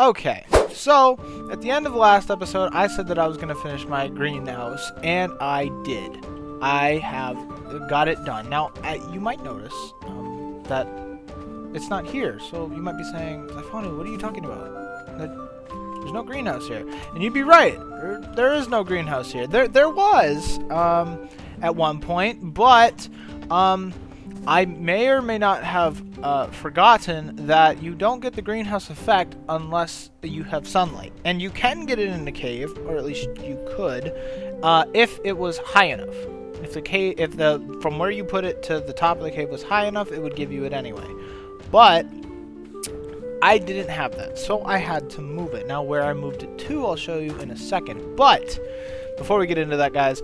Okay, so at the end of the last episode, I said that I was going to finish my greenhouse, and I did. I have got it done. Now, you might notice that it's not here, so you might be saying, Lifano, what are you talking about? There's no greenhouse here. And you'd be right. There is no greenhouse here. There was at one point, but I may or may not have forgotten that you don't get the greenhouse effect unless you have sunlight. And you can get it in the cave, or at least you could, if it was high enough. If from where you put it to the top of the cave was high enough, it would give you it anyway. But I didn't have that, so I had to move it. Now, where I moved it to, I'll show you in a second. But before we get into that, guys,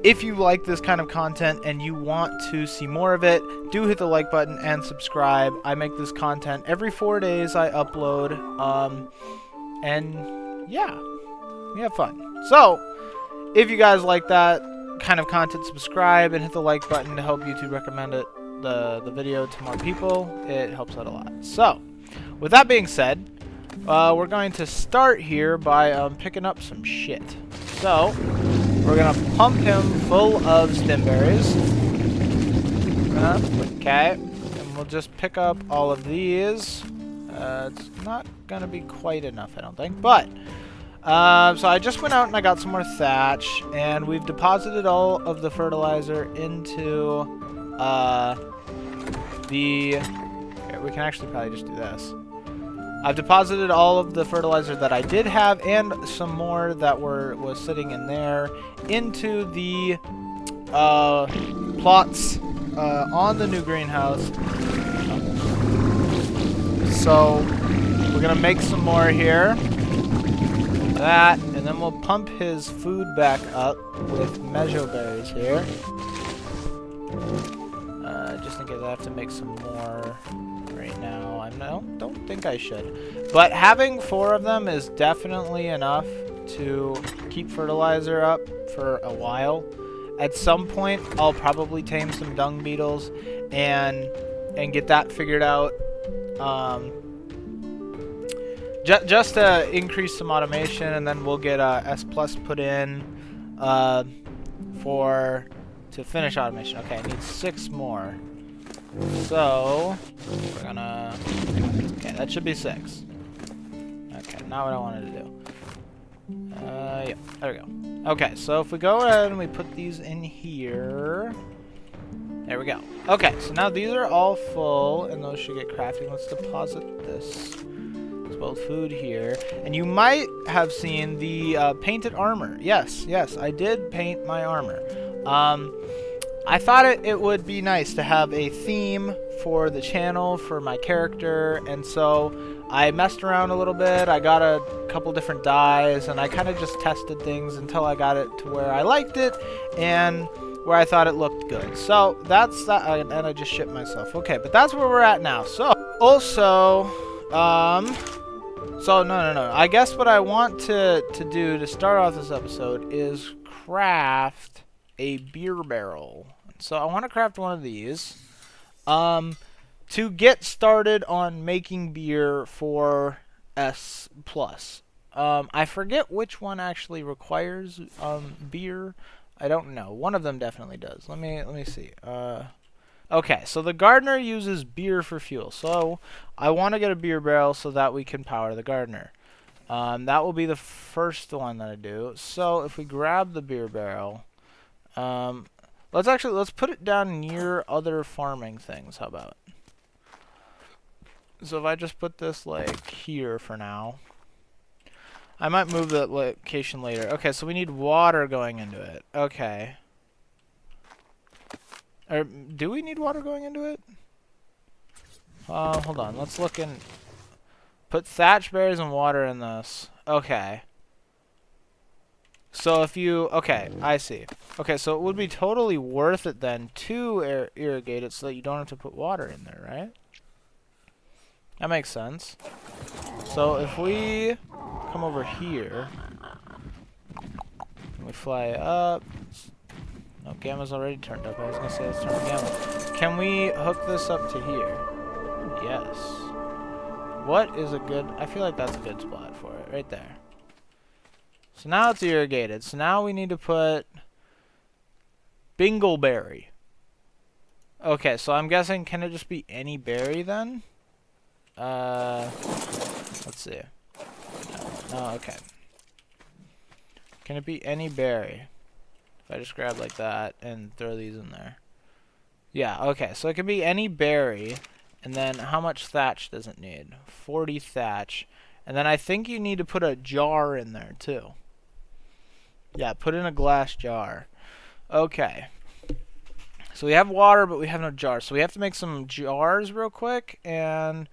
if you like this kind of content and you want to see more of it, do hit the like button and subscribe. I make this content every 4 days. I upload, and yeah, we have fun. So, if you guys like that kind of content, subscribe and hit the like button to help YouTube recommend it, the video to more people. It helps out a lot. So, with that being said, we're going to start here by picking up some shit. So, we're going to pump him full of stimberries. Okay. And we'll just pick up all of these. It's not going to be quite enough, I don't think. But, so I just went out and I got some more thatch. And we've deposited all of the fertilizer into here, we can actually probably just do this. I've deposited all of the fertilizer that I did have and some more that was sitting in there into the plots on the new greenhouse. So we're gonna make some more here. That, and then we'll pump his food back up with mejo berries here. Just in case I have to make some more right now. I don't think I should. But having 4 of them is definitely enough to keep fertilizer up for a while. At some point, I'll probably tame some dung beetles and get that figured out. Just to increase some automation, and then we'll get S+ put in to finish automation. Okay, I need 6 more. So, we're gonna... Okay, that should be 6. Okay, not what I wanted to do. Yeah, there we go. Okay, so if we go ahead and we put these in here... There we go. Okay, so now these are all full, and those should get crafting. Let's deposit this spoiled food here. And you might have seen the painted armor. Yes, I did paint my armor. I thought it would be nice to have a theme for the channel, for my character, and so I messed around a little bit. I got a couple different dyes, and I kind of just tested things until I got it to where I liked it, and where I thought it looked good. So, that's that, and I just shipped myself. Okay, but that's where we're at now. So, also, so, no. I guess what I want to do to start off this episode is craft a beer barrel. So I want to craft one of these to get started on making beer for S+. I forget which one actually requires beer. I don't know. One of them definitely does. Let me see. Okay, so the gardener uses beer for fuel. So I want to get a beer barrel so that we can power the gardener. That will be the first one that I do. So if we grab the beer barrel, let's put it down near other farming things. How about? So if I just put this like here for now, I might move that location later. Okay, so we need water going into it. Okay. Or do we need water going into it? Hold on. Let's look in. Put thatch berries and water in this. Okay. So if you... Okay, I see. Okay, so it would be totally worth it then to irrigate it so that you don't have to put water in there, right? That makes sense. So if we come over here, and we fly up... No, gamma's already turned up. I was going to say let's turn on gamma. Can we hook this up to here? Yes. What is a good... I feel like that's a good spot for it, right there. So now it's irrigated. So now we need to put Bingleberry. Okay, so I'm guessing, can it just be any berry then? Let's see. No, okay. Can it be any berry? If I just grab like that and throw these in there. Yeah, okay, so it can be any berry. And then how much thatch does it need? 40 thatch. And then I think you need to put a jar in there too. Yeah, put in a glass jar. Okay. So we have water, but we have no jars. So we have to make some jars real quick and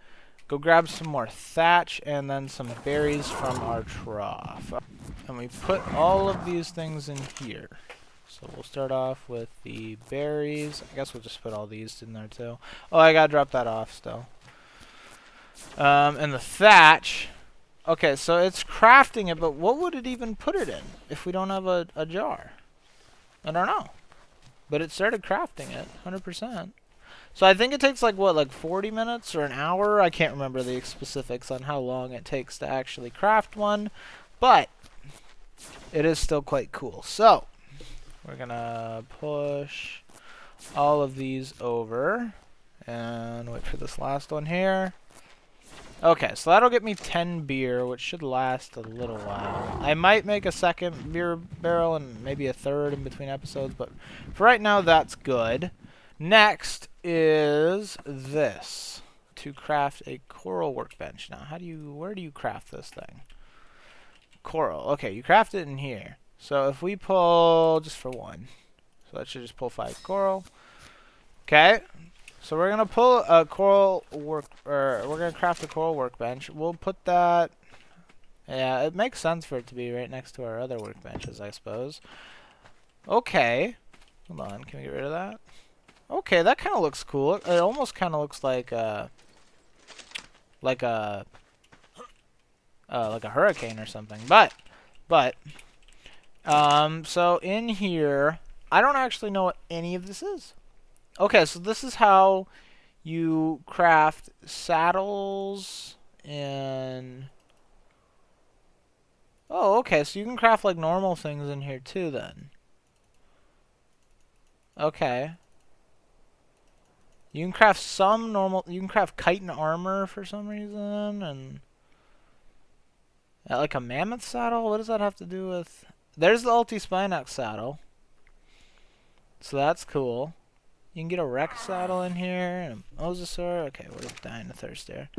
go grab some more thatch and then some berries from our trough. And we put all of these things in here. So we'll start off with the berries. I guess we'll just put all these in there too. Oh, I gotta drop that off still. And the thatch. Okay, so it's crafting it, but what would it even put it in if we don't have a jar? I don't know. But it started crafting it, 100%. So I think it takes like, what, like 40 minutes or an hour? I can't remember the specifics on how long it takes to actually craft one. But it is still quite cool. So we're going to push all of these over. And wait for this last one here. Okay, so that'll get me 10 beer, which should last a little while. I might make a second beer barrel and maybe a third in between episodes, but for right now, that's good. Next is this, to craft a coral workbench. Now, where do you craft this thing? Coral. Okay, you craft it in here. So if we pull, just for one, so that should just pull 5 coral. Okay. So we're gonna pull a coral we're gonna craft a coral workbench. We'll put that. Yeah, it makes sense for it to be right next to our other workbenches, I suppose. Okay, hold on. Can we get rid of that? Okay, that kind of looks cool. It almost kind of looks like a hurricane or something. But so in here, I don't actually know what any of this is. Okay, so this is how you craft saddles and... Oh, okay, so you can craft like normal things in here too then. Okay. You can craft some normal... You can craft chitin armor for some reason, and... like a mammoth saddle? What does that have to do with... There's the Ulti-Spinax saddle. So that's cool. You can get a Rex saddle in here, and a Mosasaur. Okay, we're dying of thirst there.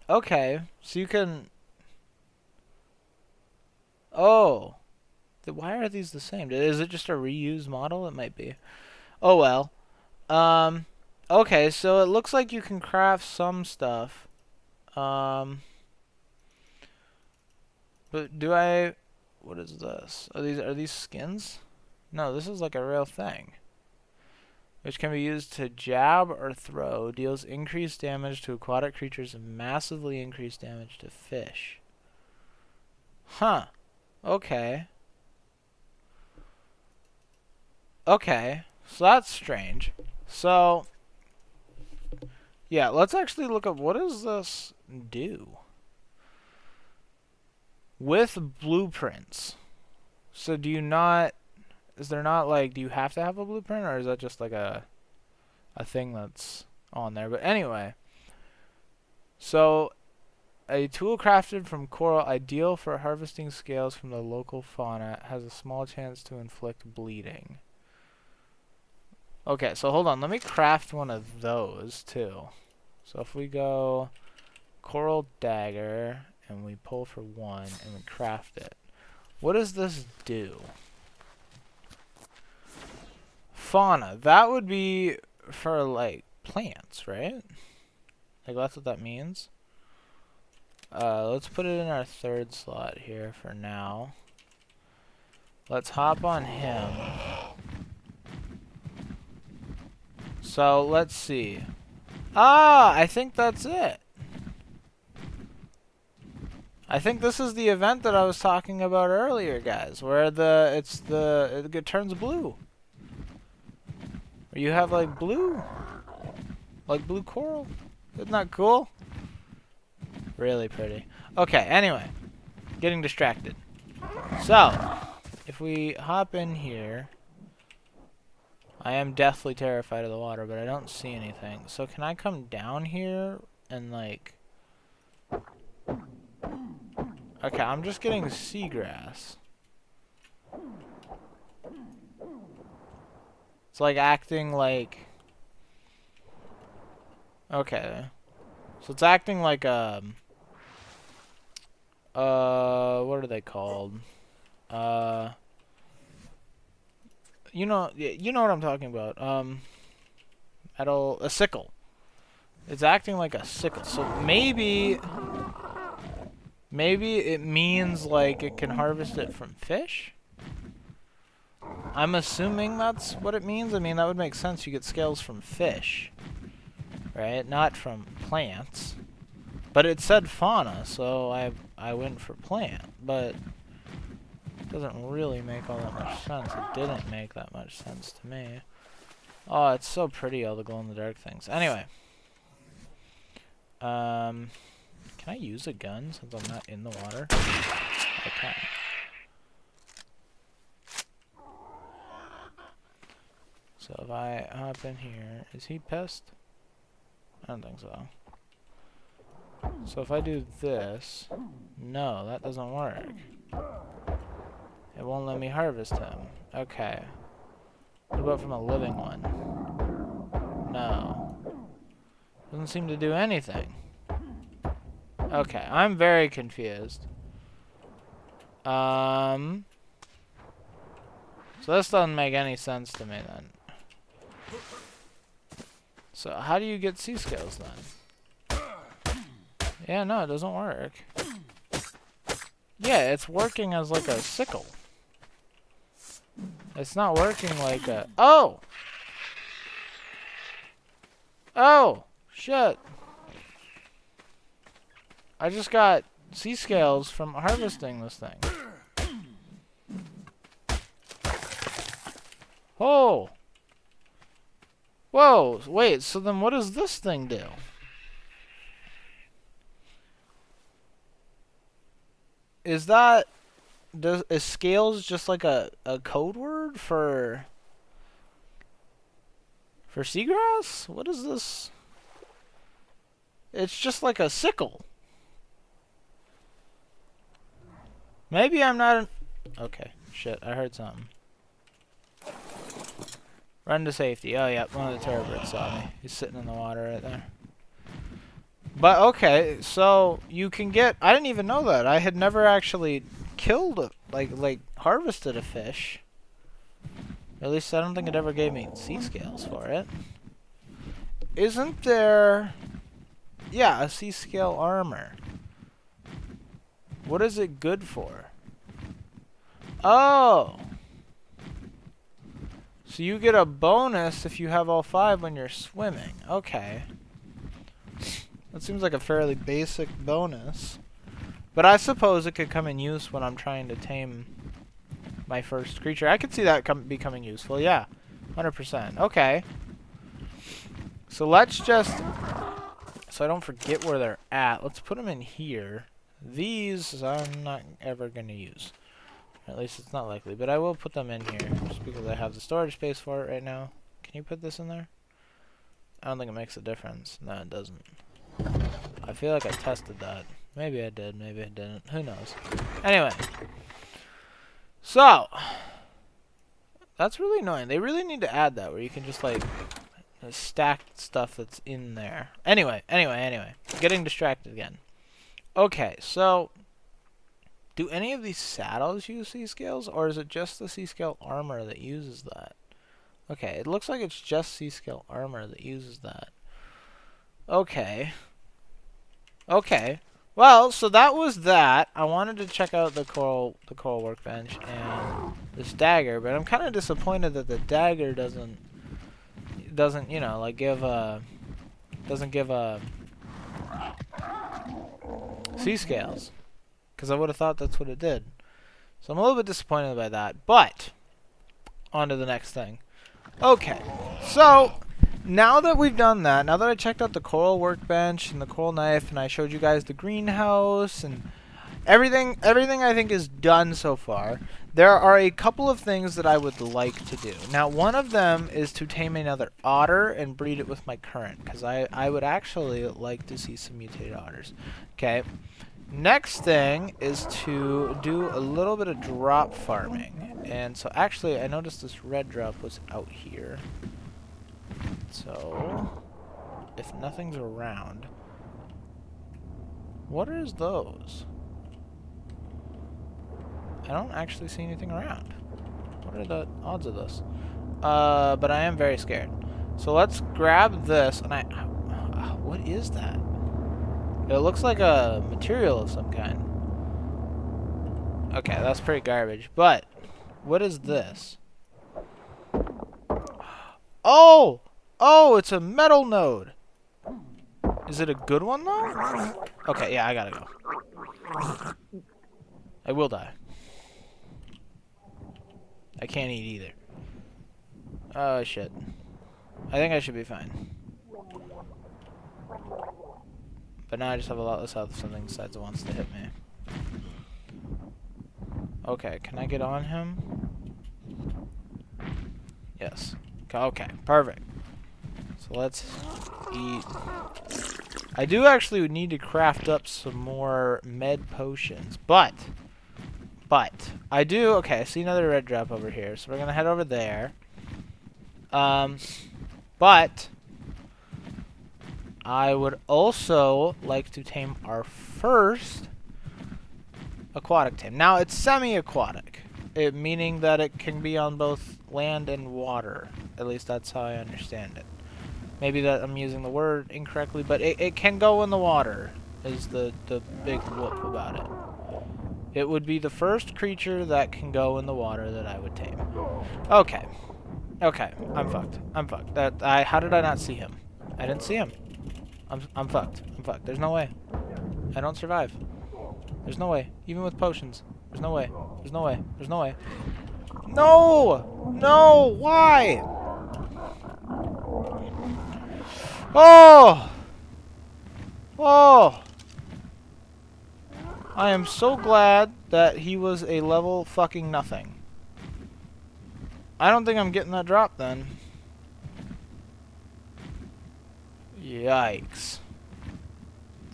Okay, so you can... Oh. Why are these the same? Is it just a reused model? It might be. Oh, well. Okay, so it looks like you can craft some stuff. But do I... What is this? Are these skins? No, this is like a real thing. Which can be used to jab or throw. Deals increased damage to aquatic creatures and massively increased damage to fish. Huh. Okay. Okay. So that's strange. So, yeah, let's actually look up what does this do? With blueprints. So do you not... Is there not, like, do you have to have a blueprint, or is that just, like, a thing that's on there? But anyway. So, a tool crafted from coral, ideal for harvesting scales from the local fauna, has a small chance to inflict bleeding. Okay, so hold on. Let me craft one of those, too. So if we go coral dagger, and we pull for 1, and we craft it. What does this do? Fauna. That would be for, like, plants, right? Like, that's what that means. Let's put it in our 3rd slot here for now. Let's hop on him. So, let's see. Ah, I think that's it. I think this is the event that I was talking about earlier, guys, where it turns blue. Where you have like blue. Like blue coral. Isn't that cool? Really pretty. Okay, anyway. Getting distracted. So, if we hop in here... I am deathly terrified of the water, but I don't see anything. So can I come down here and like... Okay, I'm just getting seagrass. It's like acting like... Okay. So it's acting like what are they called? You know what I'm talking about. A sickle. It's acting like a sickle. So maybe it means like it can harvest it from fish? I'm assuming that's what it means. I mean, that would make sense. You get scales from fish, right? Not from plants. But it said fauna, so I went for plant. But it doesn't really make all that much sense. It didn't make that much sense to me. Oh, it's so pretty, all the glow-in-the-dark things. Anyway. Can I use a gun since I'm not in the water? I can. So if I hop in here, is he pissed? I don't think so. So if I do this, no, that doesn't work. It won't let me harvest him. Okay. What about from a living one? No. Doesn't seem to do anything. Okay, I'm very confused. So this doesn't make any sense to me then. So how do you get sea scales then? Yeah, no, it doesn't work. Yeah, it's working as like a sickle. It's not working like a... Oh! Oh! Shit. I just got sea scales from harvesting this thing. Oh! Whoa! Wait, so then what does this thing do? Is that... Is scales just like a code word for seagrass? What is this? It's just like a sickle. Maybe I'm not an... Okay, shit, I heard something. Run to safety. Oh yeah, one of the turbobirds saw me. He's sitting in the water right there. But okay, so you can get... I didn't even know that. I had never actually killed, like harvested a fish. At least I don't think it ever gave me sea scales for it. Isn't there... Yeah, a sea scale armor. What is it good for? Oh! So you get a bonus if you have all 5 when you're swimming. Okay. That seems like a fairly basic bonus. But I suppose it could come in use when I'm trying to tame my first creature. I could see that becoming useful, yeah. 100%. Okay. So let's just... So I don't forget where they're at. Let's put them in here. These I'm not ever going to use. At least it's not likely. But I will put them in here. Just because I have the storage space for it right now. Can you put this in there? I don't think it makes a difference. No, it doesn't. I feel like I tested that. Maybe I did. Maybe I didn't. Who knows? Anyway. So. That's really annoying. They really need to add that where you can just like stack stuff that's in there. Anyway. Getting distracted again. Okay, so do any of these saddles use sea scales, or is it just the sea scale armor that uses that? Okay, it looks like it's just sea scale armor that uses that. Okay. Okay. Well, so that was that. I wanted to check out the coral workbench and this dagger, but I'm kind of disappointed that the dagger doesn't you know, like doesn't give sea scales, because I would have thought that's what it did. So I'm a little bit disappointed by that, but on to the next thing. Okay, so now that we've done that, now that I checked out the coral workbench and the coral knife, and I showed you guys the greenhouse and everything I think is done so far, there are a couple of things that I would like to do. Now, one of them is to tame another otter and breed it with my current, because I would actually like to see some mutated otters. Okay. Next thing is to do a little bit of drop farming. And so actually, I noticed this red drop was out here. So, if nothing's around, what is those? I don't actually see anything around. What are the odds of this? But I am very scared. So let's grab this, and what is that? It looks like a material of some kind. Okay, that's pretty garbage. But, what is this? Oh! Oh, it's a metal node. Is it a good one, though? Okay, yeah, I gotta go. I will die. I can't eat either. Oh, shit. I think I should be fine. But now I just have a lot less health if something decides it wants to hit me. Okay, can I get on him? Yes. Okay, perfect. So let's eat. I do actually need to craft up some more med potions, but I do. Okay, I see another red drop over here, so we're gonna head over there. But I would also like to tame our first aquatic tame. Now, it's semi-aquatic, meaning that it can be on both land and water. At least that's how I understand it. Maybe that I'm using the word incorrectly, but it can go in the water, is the big whoop about it. It would be the first creature that can go in the water that I would tame. Okay. Okay, I'm fucked. I'm fucked. How did I not see him? I didn't see him. I'm fucked. I'm fucked. There's no way. I don't survive. There's no way. Even with potions. There's no way. There's no way. There's no way. No! No! Why? Oh! Oh! I am so glad that he was a level fucking nothing. I don't think I'm getting that drop then. Yikes.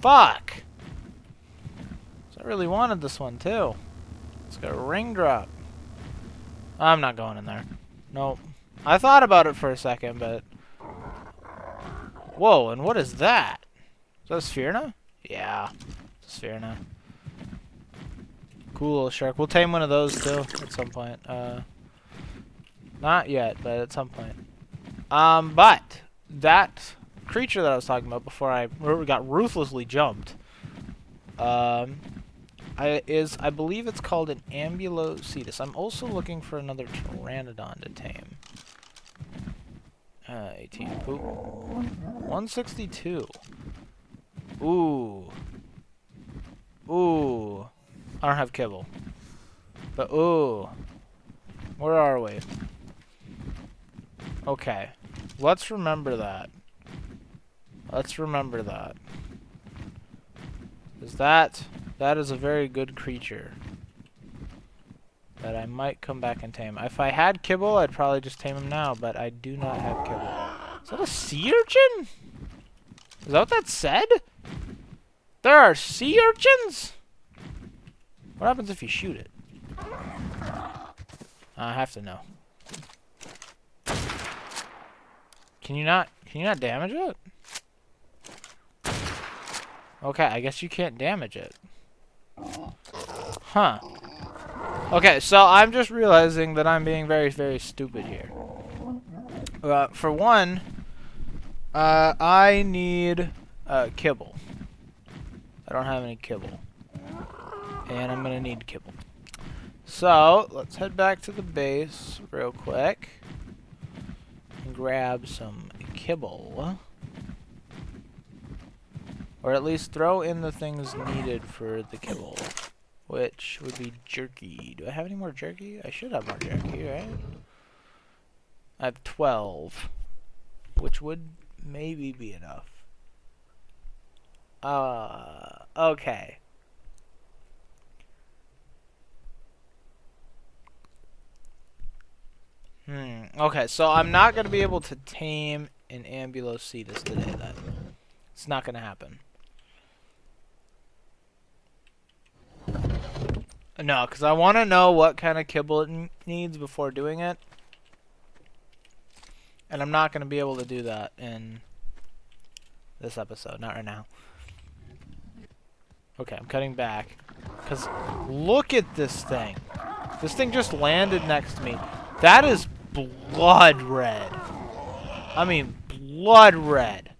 Fuck! So I really wanted this one too. It's got a ring drop. I'm not going in there. Nope. I thought about it for a second, but... Whoa, and what is that? Is that a Spherna? Yeah. It's a Spherna. Cool little shark. We'll tame one of those too at some point. Not yet, but at some point. But that creature that I was talking about before I got ruthlessly jumped, I believe it's called an Ambulocetus. I'm also looking for another Pteranodon to tame. 18 poop. 162. Ooh. Ooh. I don't have kibble. But ooh. Where are we? Okay. Let's remember that. Let's remember that. Because that is a very good creature that I might come back and tame. If I had kibble, I'd probably just tame him now, but I do not have kibble. Is that a sea urchin? Is that what that said? There are sea urchins? What happens if you shoot it? I have to know. Can you not damage it? Okay, I guess you can't damage it. Huh. Okay, so I'm just realizing that I'm being very, very stupid here. For one, I need kibble. I don't have any kibble. And I'm gonna need kibble. So, let's head back to the base real quick and grab some kibble. Or at least throw in the things needed for the kibble, which would be jerky. Do I have any more jerky? I should have more jerky, right? I have 12, which would maybe be enough. Okay. Okay, so I'm not going to be able to tame an Ambulocetus today, then. It's not going to happen. No, because I want to know what kind of kibble it needs before doing it. And I'm not going to be able to do that in this episode. Not right now. Okay, I'm cutting back. Because look at this thing. This thing just landed next to me. That is blood red. I mean, blood red.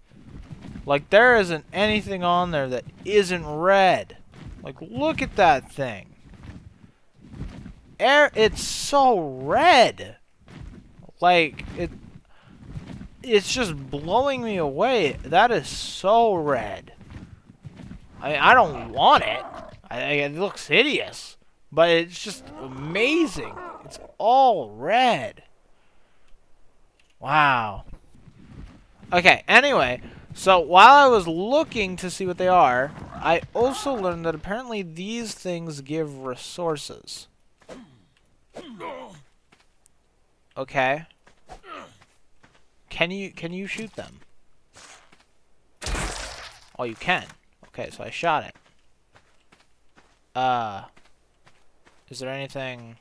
Like, there isn't anything on there that isn't red. Like, look at that thing. It's so red. Like, it's just blowing me away. That is so red. I mean, I don't want it. It looks hideous. But it's just amazing. It's all red. Wow. Okay, anyway. So, while I was looking to see what they are, I also learned that apparently these things give resources. Okay. Can you shoot them? Oh, you can. Okay, so I shot it. Is there anything?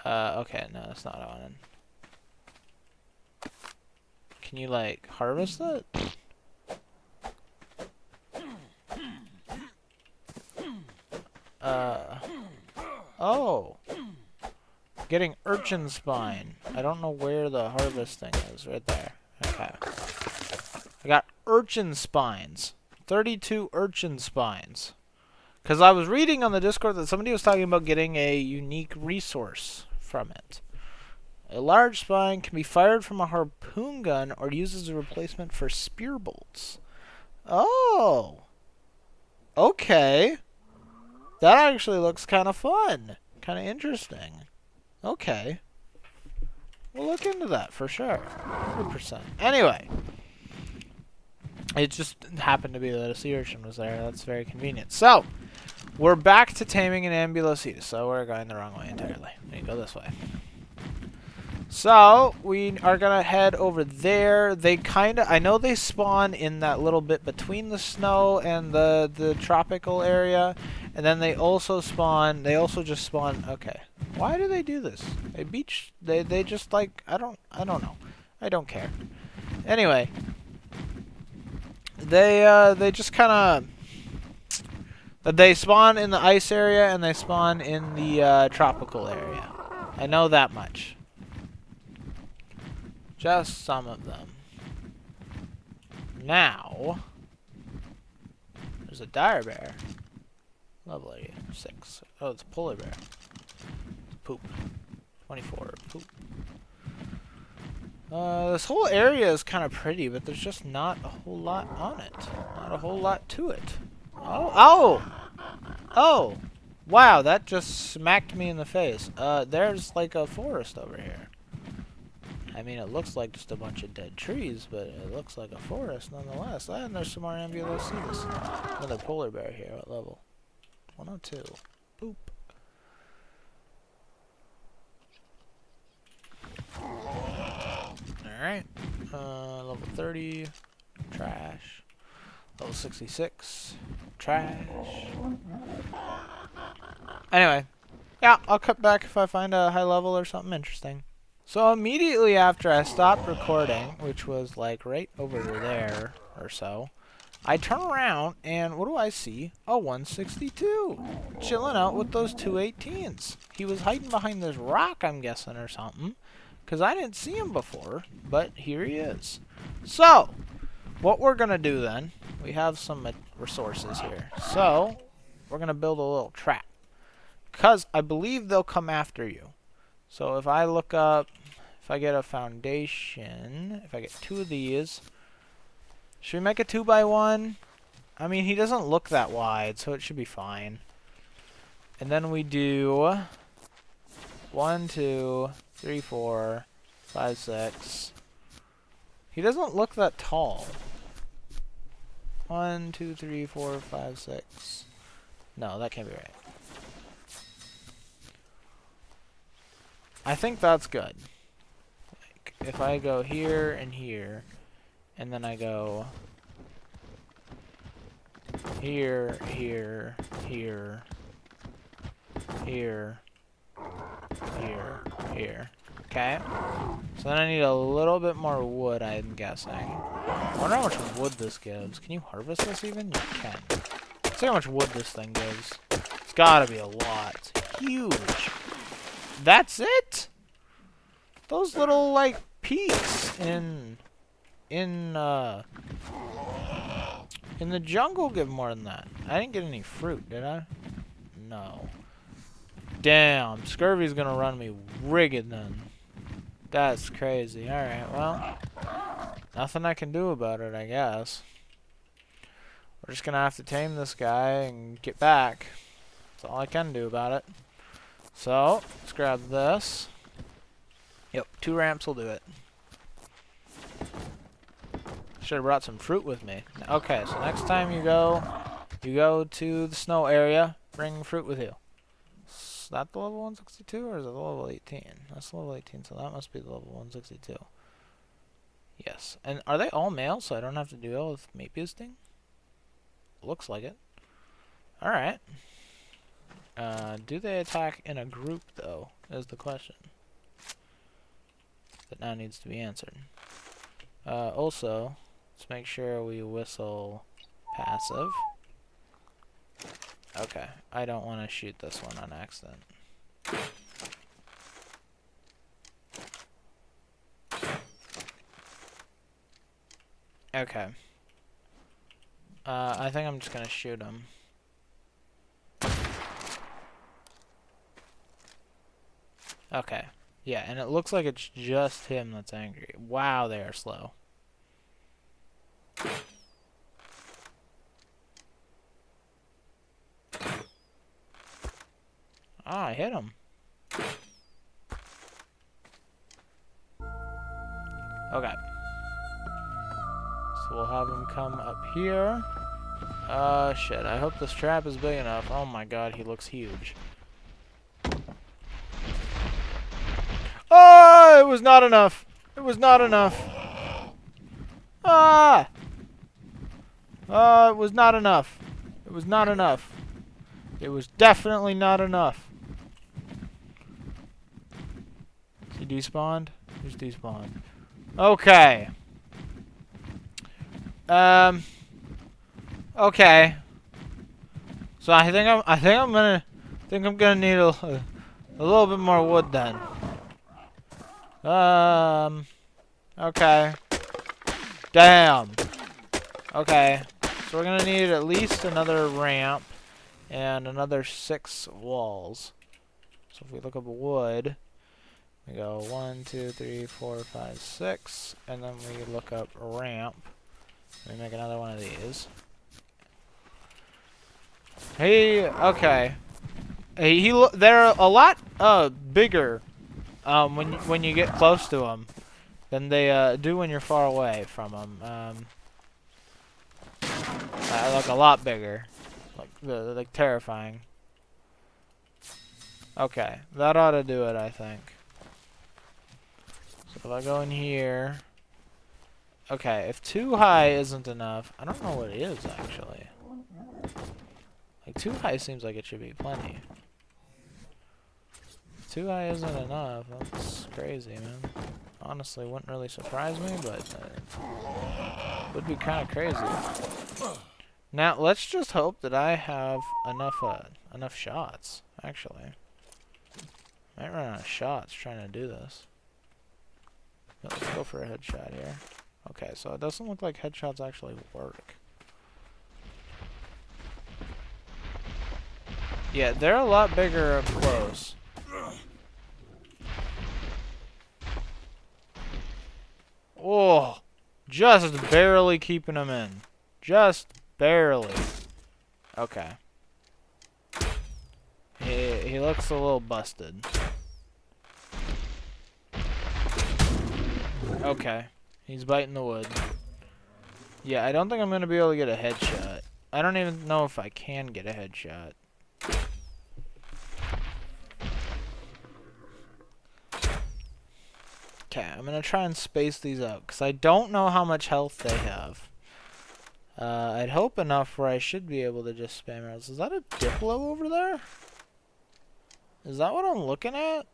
Okay, no, that's not what I wanted. Can you, like, harvest it? Oh. Getting urchin spine. I don't know where the harvest thing is. Right there. Okay. I got urchin spines. 32 urchin spines. Because I was reading on the Discord that somebody was talking about getting a unique resource from it. A large spine can be fired from a harpoon gun or used as a replacement for spear bolts. Oh. Okay. That actually looks kind of fun. Kind of interesting. Okay. We'll look into that for sure. 100%. Anyway. It just happened to be that a sea urchin was there. That's very convenient. So, we're back to taming an Ambulocetus. So, we're going the wrong way entirely. We need to go this way. So, we are going to head over there. They kind of... I know they spawn in that little bit between the snow and the tropical area. And then they also spawn... They also just spawn... Okay. Why do they do this? They just like... I don't know. I don't care. Anyway. They just kind of... They spawn in the ice area and they spawn in the tropical area. I know that much. Just some of them. Now, there's a dire bear. Lovely. 6. Oh, it's a polar bear. Poop. 24. Poop. This whole area is kind of pretty, but there's just not a whole lot on it. Not a whole lot to it. Oh! Oh! Oh! Wow, that just smacked me in the face. There's like a forest over here. I mean, it looks like just a bunch of dead trees, but it looks like a forest nonetheless. And there's some more Ambulocetus. Another polar bear here. What level? 102. Boop. Alright. Level 30. Trash. Level 66. Trash. Anyway. Yeah, I'll cut back if I find a high level or something interesting. So immediately after I stopped recording, which was like right over there or so, I turn around and what do I see? A 162 chilling out with those 218s. He was hiding behind this rock, I'm guessing, or something, because I didn't see him before, but here he is. So, what we're going to do then, we have some resources here. So, we're going to build a little trap, because I believe they'll come after you. So if I look up, if I get a foundation, if I get 2 of these, should we make a 2x1? I mean, he doesn't look that wide, so it should be fine. And then we do 1, 2, 3, 4, 5, 6. He doesn't look that tall. 1, 2, 3, 4, 5, 6. No, that can't be right. I think that's good. Like, if I go here and here, and then I go here, here, here, here, here, here. Okay. So then I need a little bit more wood, I'm guessing. I wonder how much wood this gives. Can you harvest this even? You can. Let's see how much wood this thing gives. It's gotta be a lot. It's huge. That's it? Those little, like, peaks in the jungle give more than that. I didn't get any fruit, did I? No. Damn, scurvy's gonna run me rigged then. That's crazy. Alright, well, nothing I can do about it, I guess. We're just gonna have to tame this guy and get back. That's all I can do about it. So, let's grab this. Yep, 2 ramps will do it. Should have brought some fruit with me. Okay, so next time you go to the snow area, bring fruit with you. Is that the level 162 or is it the level 18? That's the level 18, so that must be the level 162. Yes. And are they all male so I don't have to deal with mate boosting? Looks like it. Alright. Do they attack in a group though, is the question. That now needs to be answered. Also, let's make sure we whistle passive. Okay, I don't want to shoot this one on accident. Okay. I think I'm just gonna shoot him. Okay. Yeah, and it looks like it's just him that's angry. Wow, they are slow. Ah, I hit him. Okay. So we'll have him come up here. Shit. I hope this trap is big enough. Oh my god, he looks huge. Oh, it was not enough. It was not enough. Ah! It was not enough. It was not enough. It was definitely not enough. He despawned? He's despawned. Okay. Okay. So I think I'm gonna need a little bit more wood then. Okay. Damn. Okay. So we're gonna need at least another ramp and another 6 walls. So if we look up wood, we go 1, 2, 3, 4, 5, 6, and then we look up ramp. We make another one of these. Okay. They're a lot bigger when you get close to them than they do when you're far away from them. Like a lot bigger, like terrifying. Okay, that ought to do it, I think. So if I go in here, okay, if 2 high isn't enough, I don't know what it is actually. Like 2 high seems like it should be plenty. If 2 high isn't enough, that's crazy, man. Honestly, wouldn't really surprise me, but would be kind of crazy. Now, let's just hope that I have enough shots, actually. Might run out of shots trying to do this. But let's go for a headshot here. Okay, so it doesn't look like headshots actually work. Yeah, they're a lot bigger up close. Oh, just barely keeping them in. Just barely. Okay. He looks a little busted. Okay. He's biting the wood. Yeah, I don't think I'm going to be able to get a headshot. I don't even know if I can get a headshot. Okay, I'm going to try and space these out, because I don't know how much health they have. I'd hope enough where I should be able to just spam arrows. Is that a Diplo over there? Is that what I'm looking at?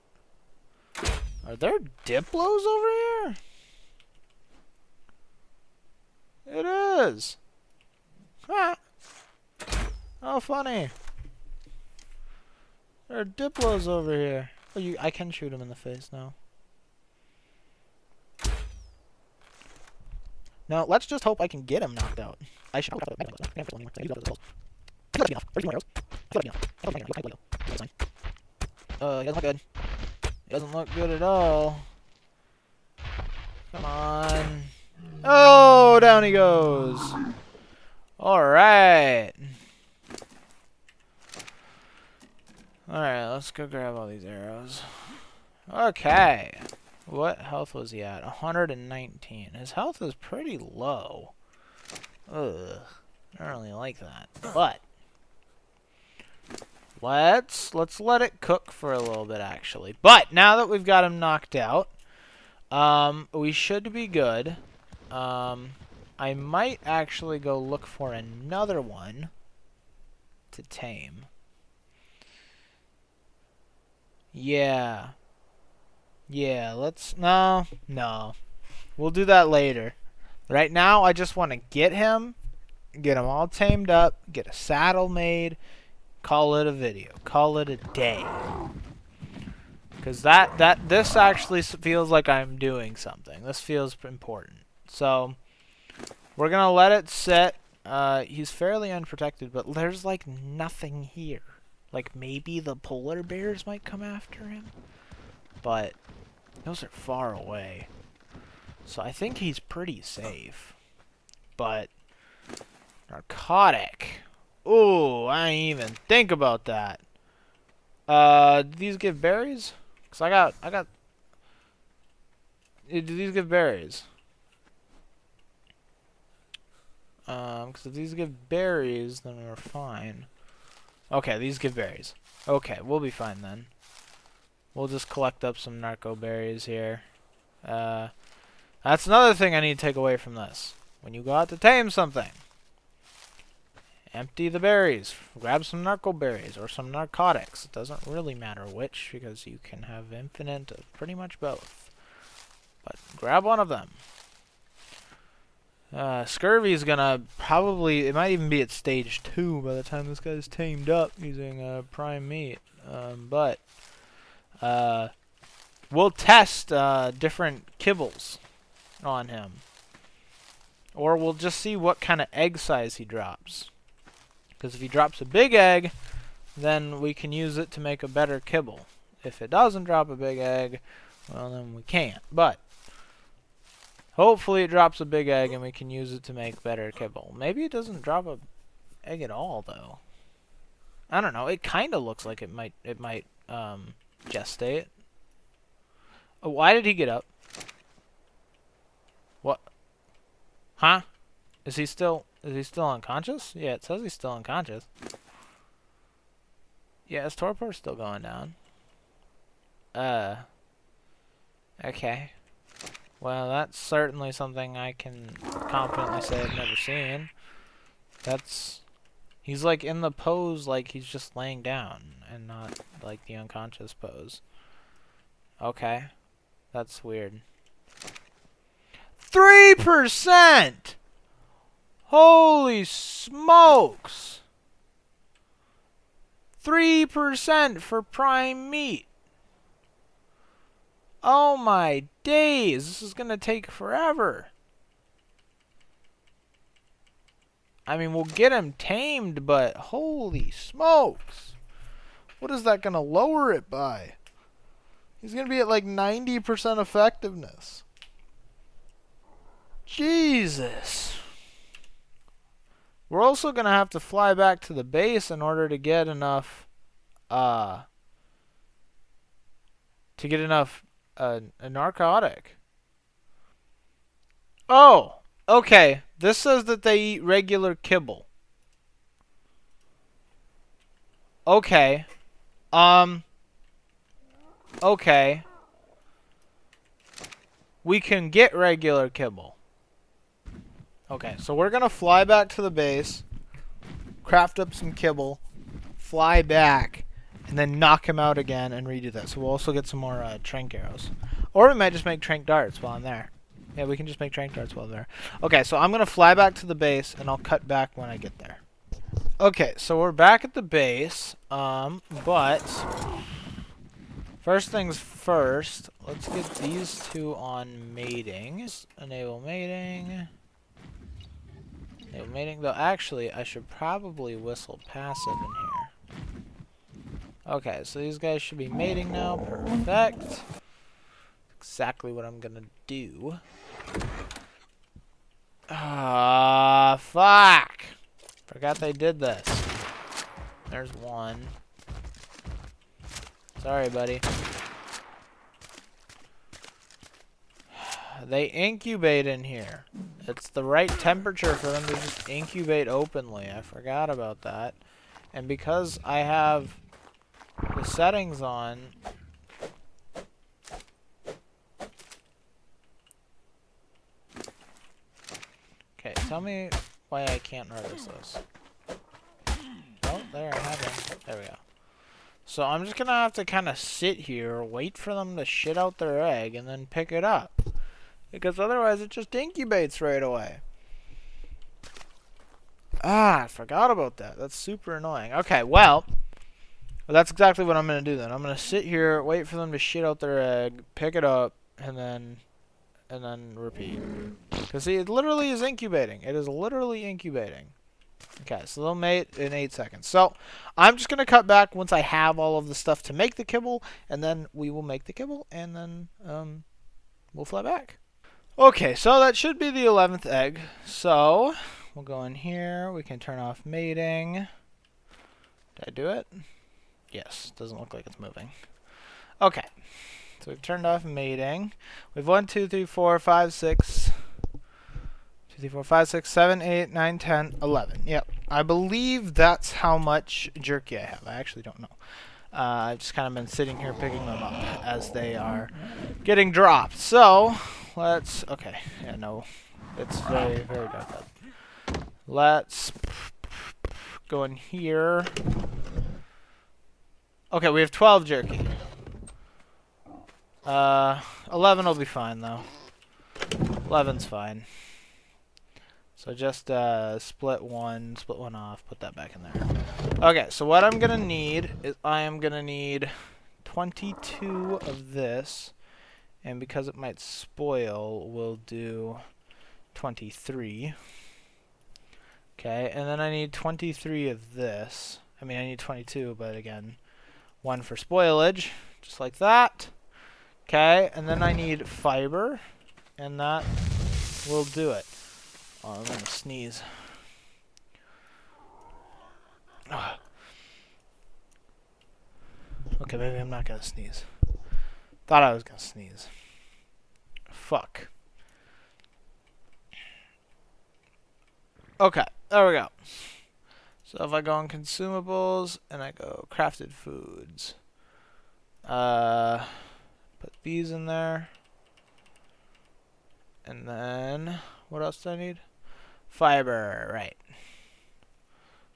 Are there Diplos over here? It is. Ha! Oh, funny. There are Diplos over here. Oh, I can shoot him in the face now. Now, let's just hope I can get him knocked out. I should. He doesn't look good. He doesn't look good at all. Come on. Oh, down he goes. Alright. Alright, let's go grab all these arrows. Okay. What health was he at? 119. His health is pretty low. Ugh. I don't really like that. But let's let it cook for a little bit, actually. But now that we've got him knocked out, we should be good. I might actually go look for another one to tame. Yeah. Yeah, no. We'll do that later. Right now, I just want to get him all tamed up, get a saddle made, call it a video, call it a day. Because this actually feels like I'm doing something. This feels important. So, we're going to let it sit. He's fairly unprotected, but there's like nothing here. Like maybe the polar bears might come after him. But those are far away. So I think he's pretty safe. But narcotic. Ooh, I didn't even think about that. Do these give berries? Cause I got do these give berries? Cause if these give berries, then we're fine. Okay, these give berries. Okay, we'll be fine then. We'll just collect up some narco berries here. That's another thing I need to take away from this. When you go out to tame something, empty the berries. Grab some narco berries or some narcotics. It doesn't really matter which, because you can have infinite of pretty much both. But grab one of them. Scurvy's gonna probably, it might even be at stage 2 by the time this guy's tamed up using prime meat. But we'll test different kibbles on him. Or we'll just see what kind of egg size he drops. Because if he drops a big egg, then we can use it to make a better kibble. If it doesn't drop a big egg, well then we can't. But hopefully it drops a big egg and we can use it to make better kibble. Maybe it doesn't drop a egg at all though. I don't know. It kind of looks like it might gestate. Oh, why did he get up? What? Huh? Is he still unconscious? Yeah, it says he's still unconscious. Yeah, his torpor's still going down. Okay. Well, that's certainly something I can confidently say I've never seen. He's like in the pose like he's just laying down and not like the unconscious pose. Okay. That's weird. 3%! Holy smokes! 3% for prime meat. Oh my days, this is gonna take forever. I mean, we'll get him tamed, but holy smokes. What is that gonna lower it by? He's gonna be at like 90% effectiveness. Jesus. We're also gonna have to fly back to the base in order to get enough, a narcotic. Oh, okay. This says that they eat regular kibble. Okay. Um, okay. We can get regular kibble. Okay, so we're gonna fly back to the base, craft up some kibble, fly back, and then knock him out again and redo that. So we'll also get some more trank arrows. Or we might just make trank darts while I'm there. Yeah, we can just make trank darts while I'm there. Okay, so I'm gonna fly back to the base, and I'll cut back when I get there. Okay, so we're back at the base, but first things first, let's get these two on mating. Enable mating. Enable mating, though actually, I should probably whistle passive in here. Okay, so these guys should be mating now. Perfect. Exactly what I'm gonna do. Ah, fuck! Forgot they did this. There's one. Sorry, buddy. They incubate in here. It's the right temperature for them to just incubate openly. I forgot about that. And because I have the settings on... Okay, tell me why I can't notice this. Oh, there, I have them. There we go. So I'm just gonna have to kind of sit here, wait for them to shit out their egg, and then pick it up. Because otherwise it just incubates right away. Ah, I forgot about that. That's super annoying. Okay, well, that's exactly what I'm gonna do then. I'm gonna sit here, wait for them to shit out their egg, pick it up, and then repeat. Because see, it literally is incubating. It is literally incubating. Okay, so they'll mate in 8 seconds. So I'm just gonna cut back once I have all of the stuff to make the kibble, and then we will make the kibble, and then we'll fly back. Okay, so that should be the 11th egg. So we'll go in here. We can turn off mating. Did I do it? Yes. Doesn't look like it's moving. Okay. So we've turned off mating. We've 1, 2, 3, 4, 5, 6. 2, 3, 4, 5, 6, 7, 8, 9, 10, 11. Yep. I believe that's how much jerky I have. I actually don't know. I've just kind of been sitting here picking them up as they are getting dropped. So let's... Okay. Yeah, no. It's very, very dark up. Let's go in here. Okay, we have 12 jerky. 11 will be fine, though. 11's fine. So just split one off, put that back in there. Okay, so what I'm gonna need is I am gonna need 22 of this, and because it might spoil, we'll do 23. Okay, and then I need 23 of this. I mean, I need 22, but again, one for spoilage, just like that. Okay, and then I need fiber, and that will do it. Oh, I'm gonna sneeze. Ugh. Okay, maybe I'm not gonna sneeze. Thought I was gonna sneeze. Fuck. Okay, there we go. So if I go on consumables and I go crafted foods, put these in there, and then what else do I need? Fiber, right.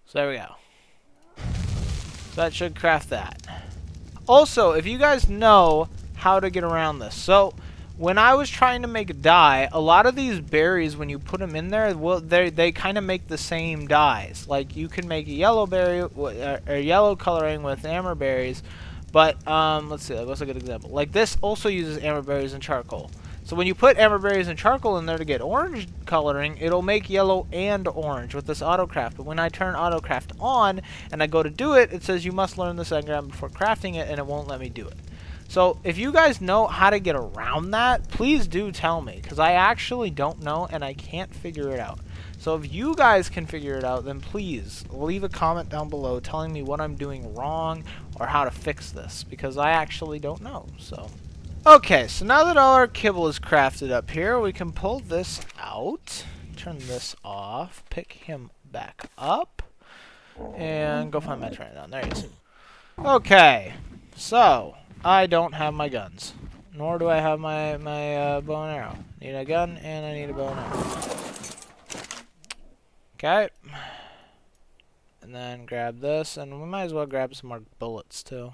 So there we go. So that should craft that. Also, if you guys know how to get around this, so when I was trying to make dye, a lot of these berries, when you put them in there, well, they kind of make the same dyes. Like you can make a yellow berry or yellow coloring with amber berries, but let's see, what's a good example? Like this also uses amber berries and charcoal. So when you put amber berries and charcoal in there to get orange coloring, it'll make yellow and orange with this autocraft. But when I turn autocraft on and I go to do it, it says you must learn this engram before crafting it, and it won't let me do it. So if you guys know how to get around that, please do tell me, because I actually don't know and I can't figure it out. So if you guys can figure it out, then please leave a comment down below telling me what I'm doing wrong or how to fix this, because I actually don't know. So Okay, so now that all our kibble is crafted up here, we can pull this out, turn this off, pick him back up, and go find my Pteranodon. There he is. Okay, so I don't have my guns, nor do I have my bow and arrow. Need a gun and I need a bow and arrow. Okay, and then grab this, and we might as well grab some more bullets too.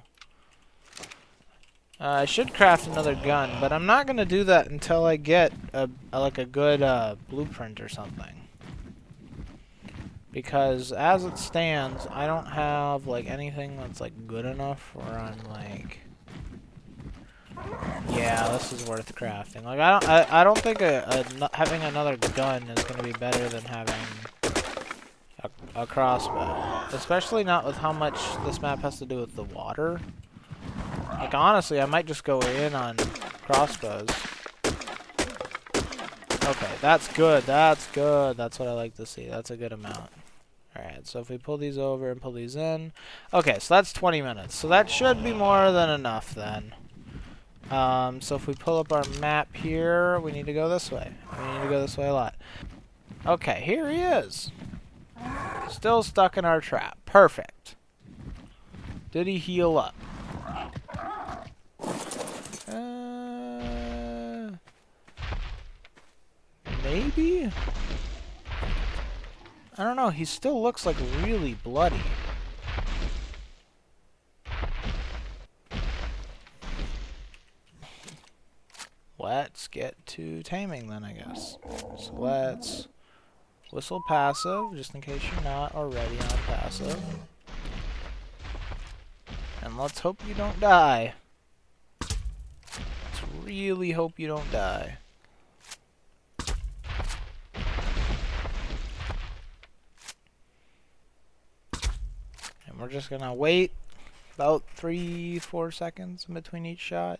I should craft another gun, but I'm not gonna do that until I get like a good blueprint or something. Because as it stands, I don't have like anything that's like good enough where I'm like, yeah, this is worth crafting. Like I don't think having another gun is gonna be better than having a crossbow, especially not with how much this map has to do with the water. Like honestly, I might just go in on crossbows. Okay, that's good. That's good. That's what I like to see. That's a good amount. Alright, so if we pull these over and pull these in. Okay, so that's 20 minutes. So that should be more than enough then. So if we pull up our map here, we need to go this way. We need to go this way a lot. Okay, here he is. Still stuck in our trap. Perfect. Did he heal up? Maybe? I don't know, he still looks like really bloody. Let's get to taming then, I guess. So let's whistle passive, just in case you're not already on passive. And let's hope you don't die. Let's really hope you don't die. And we're just gonna wait about 3-4 seconds in between each shot.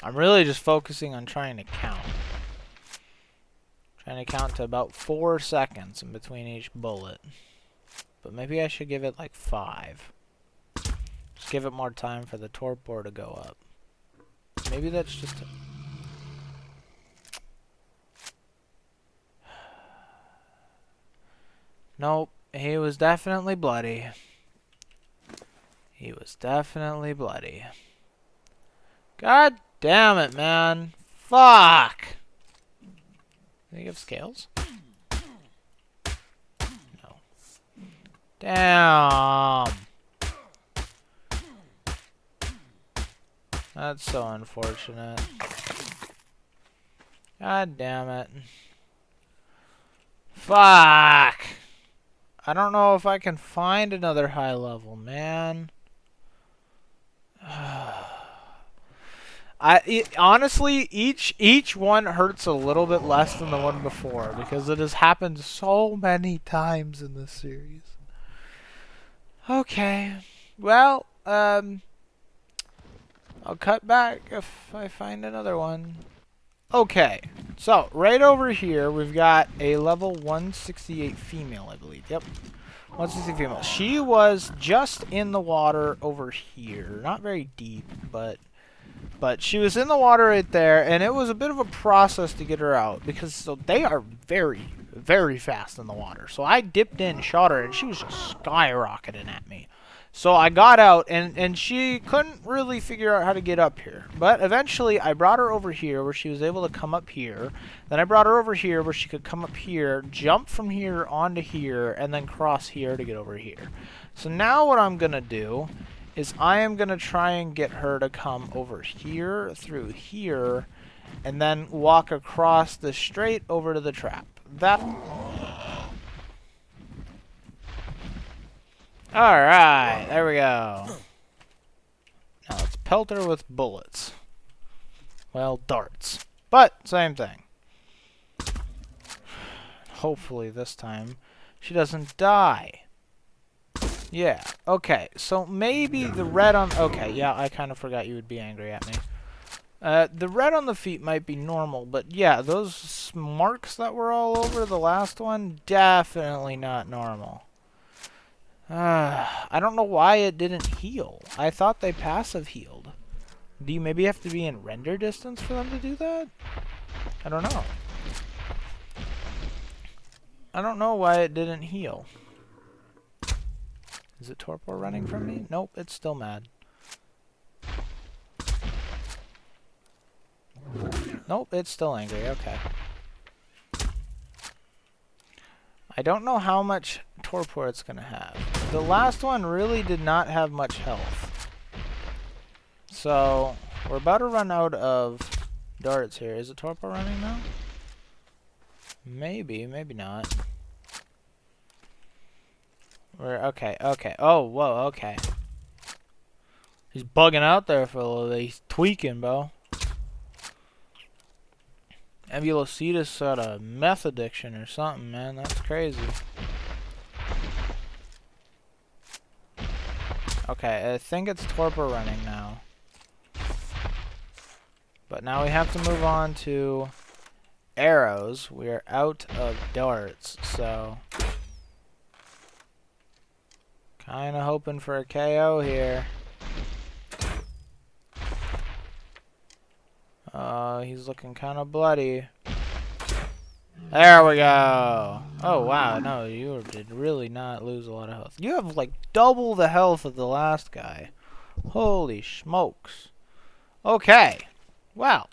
I'm really just focusing on trying to count. Trying to count to about 4 seconds in between each bullet. But maybe I should give it like 5. Just give it more time for the torpor to go up. Maybe that's just a... Nope, he was definitely bloody. He was definitely bloody. God damn it, man. Fuck! Did he have scales? No. Damn! That's so unfortunate. God damn it. Fuck! I don't know if I can find another high level, man. Honestly, each one hurts a little bit less than the one before because it has happened so many times in this series. Okay, well, I'll cut back if I find another one. Okay, so right over here we've got a level 168 female, I believe. Yep, 168 female. She was just in the water over here, not very deep, but she was in the water right there, and it was a bit of a process to get her out because they are very, very fast in the water. So I dipped in, shot her, and she was just skyrocketing at me. So I got out, and she couldn't really figure out how to get up here. But eventually, I brought her over here where she was able to come up here. Then I brought her over here where she could come up here, jump from here onto here, and then cross here to get over here. So now what I'm going to do is I am going to try and get her to come over here, through here, and then walk across the straight over to the trap. That... Alright, there we go. Now let's pelt her with bullets. Well, darts. But, same thing. Hopefully this time she doesn't die. Yeah, okay. So maybe the red on... Okay, yeah, I kind of forgot you would be angry at me. The red on the feet might be normal, but yeah, those marks that were all over the last one, definitely not normal. I don't know why it didn't heal. I thought they passive healed. Do you maybe have to be in render distance for them to do that? I don't know. I don't know why it didn't heal. Is it torpor running from me? Nope, it's still mad. Nope, it's still angry. Okay. I don't know how much torpor it's going to have. The last one really did not have much health. So, we're about to run out of darts here. Is it torpor running now? Maybe, maybe not. Okay. Oh, whoa, okay. He's bugging out there for a little bit. He's tweaking, bro. Ambulocetus got a meth addiction or something, man. That's crazy. Okay, I think it's torpor running now. But now we have to move on to arrows. We are out of darts, so... Kinda hoping for a KO here. He's looking kinda bloody. There we go! Oh wow, no, you did really not lose a lot of health. You have like double the health of the last guy. Holy smokes. Okay. Well.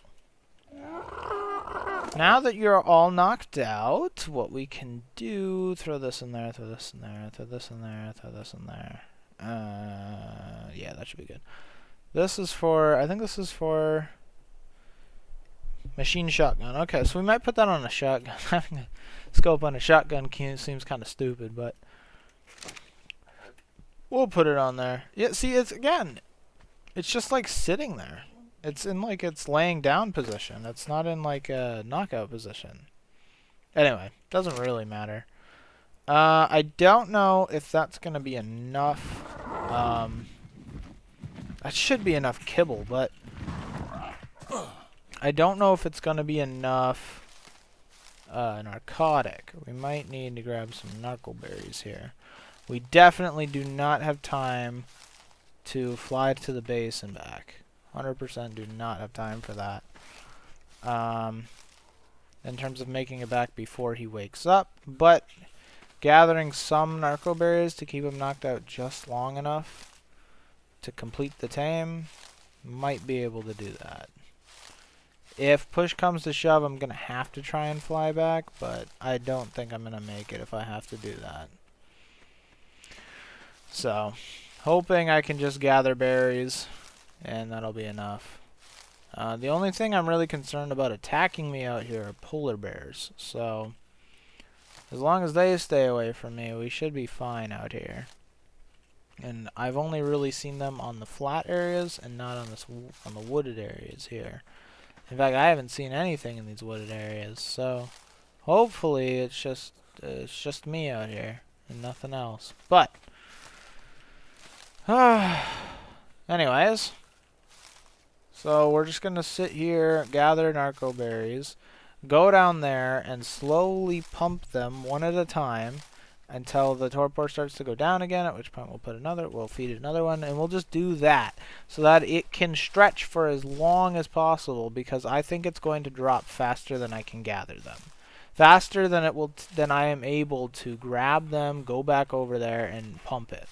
Now that you're all knocked out, what we can do... Throw this in there, throw this in there, throw this in there, throw this in there. Yeah, that should be good. This is for... I think this is for... Machine shotgun. Okay, so we might put that on a shotgun. Having a scope on a shotgun seems kind of stupid, but... We'll put it on there. Yeah, see, it's, again... It's just like sitting there. It's in like its laying down position. It's not in like a knockout position. Anyway, doesn't really matter. I don't know if that's going to be enough. That should be enough kibble, but I don't know if it's going to be enough narcotic. We might need to grab some narco berries here. We definitely do not have time to fly to the base and back. 100% do not have time for that. In terms of making it back before he wakes up, but gathering some narco berries to keep him knocked out just long enough to complete the tame, might be able to do that. If push comes to shove, I'm going to have to try and fly back, but I don't think I'm going to make it if I have to do that. So, hoping I can just gather berries, and that'll be enough. The only thing I'm really concerned about attacking me out here are polar bears. So, as long as they stay away from me, we should be fine out here. And I've only really seen them on the flat areas and not on the wooded areas here. In fact, I haven't seen anything in these wooded areas. So, hopefully it's just me out here and nothing else. But, anyways. So we're just going to sit here, gather narco berries, go down there, and slowly pump them one at a time until the torpor starts to go down again, at which point we'll feed it another one, and we'll just do that so that it can stretch for as long as possible, because I think it's going to drop faster than I can gather them. Faster than than I am able to grab them, go back over there, and pump it.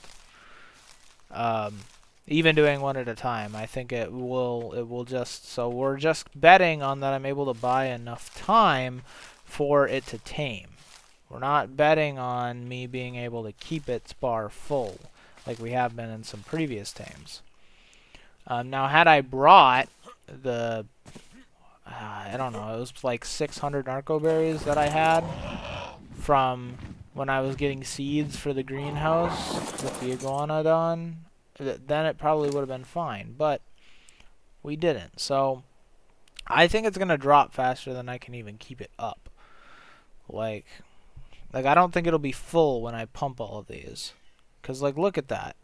Even doing one at a time, I think it will just, so we're just betting on that I'm able to buy enough time for it to tame. We're not betting on me being able to keep its bar full, like we have been in some previous tames. Now, had I brought the, I don't know, it was like 600 narco berries that I had from when I was getting seeds for the greenhouse with the iguanodon, then it probably would have been fine, but we didn't. So I think it's going to drop faster than I can even keep it up. Like I don't think it'll be full when I pump all of these, Because, like, look at that.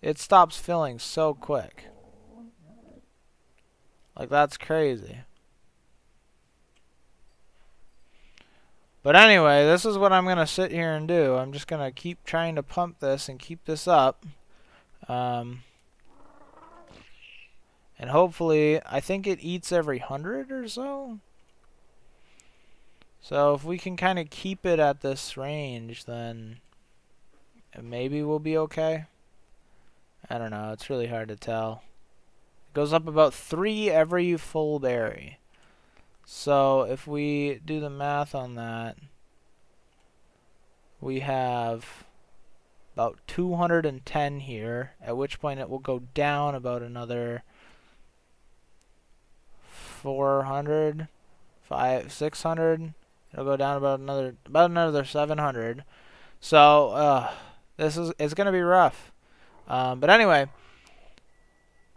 It stops filling so quick. Like, that's crazy. But anyway, this is what I'm going to sit here and do. I'm just going to keep trying to pump this and keep this up. And hopefully, I think it eats every 100 or so. So if we can kind of keep it at this range, then maybe we'll be okay. I don't know. It's really hard to tell. It goes up about 3 every full berry. So if we do the math on that, we have about 210 here, at which point it will go down about another 400, 600. It'll go down about another 700. So it's gonna be rough. But anyway,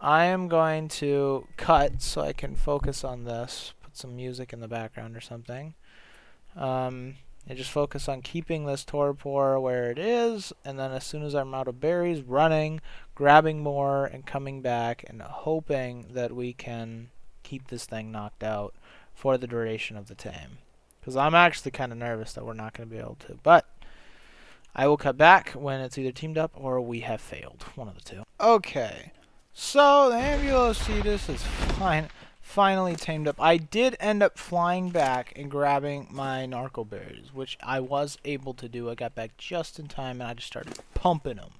I am going to cut so I can focus on this. Put some music in the background or something. And just focus on keeping this torpor where it is, and then as soon as I'm out of berries, running, grabbing more, and coming back, and hoping that we can keep this thing knocked out for the duration of the tame. Because I'm actually kind of nervous that we're not going to be able to. But I will cut back when it's either teamed up or we have failed. One of the two. Okay. So the Ambulocetus is finally tamed up. I did end up flying back and grabbing my narco berries, which I was able to do. I got back just in time and I just started pumping them.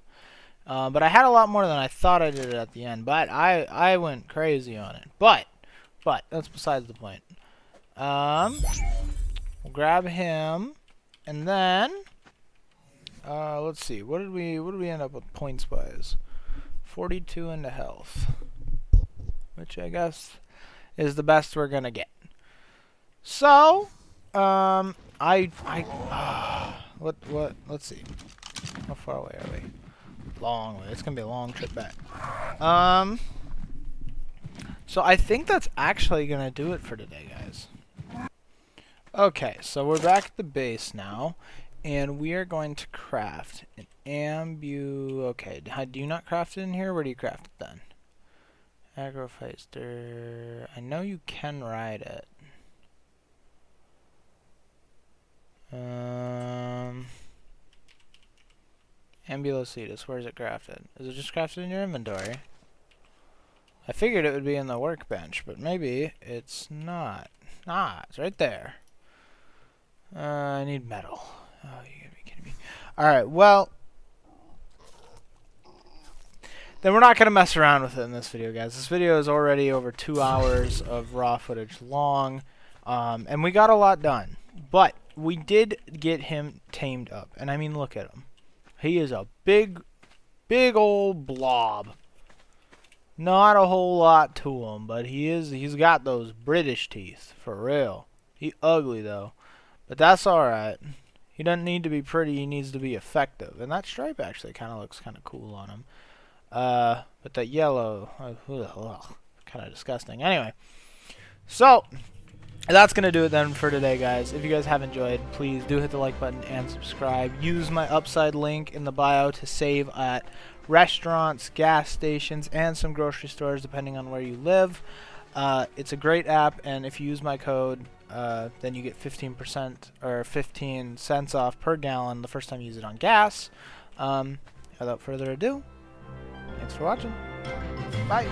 But I had a lot more than I thought I did at the end. But I went crazy on it. But that's besides the point. We'll grab him, and then let's see. What did we end up with points wise? 42 into health, which I guess is the best we're gonna get. So, let's see. How far away are we? Long way. It's gonna be a long trip back. So I think that's actually gonna do it for today, guys. Okay, so we're back at the base now, and we are going to craft an Okay, do you not craft it in here? Where do you craft it then? Agrofeister. I know you can ride it. Ambulocetus, where is it crafted? Is it just crafted in your inventory? I figured it would be in the workbench, but maybe it's not. Ah, it's right there. I need metal. Oh, you gotta be kidding me. Alright, well, then we're not going to mess around with it in this video, guys. This video is already over 2 hours of raw footage long, and we got a lot done. But we did get him tamed up, and I mean, look at him. He is a big old blob. Not a whole lot to him, but he's got those British teeth, for real. He ugly, though. But that's alright. He doesn't need to be pretty, he needs to be effective. And that stripe actually kind of looks kind of cool on him. But that yellow, kind of disgusting. Anyway, so that's going to do it then for today, guys. If you guys have enjoyed, please do hit the like button and subscribe. Use my upside link in the bio to save at restaurants, gas stations, and some grocery stores, depending on where you live. It's a great app, and if you use my code, then you get 15% or 15 cents off per gallon the first time you use it on gas. Without further ado, thanks for watching. Bye.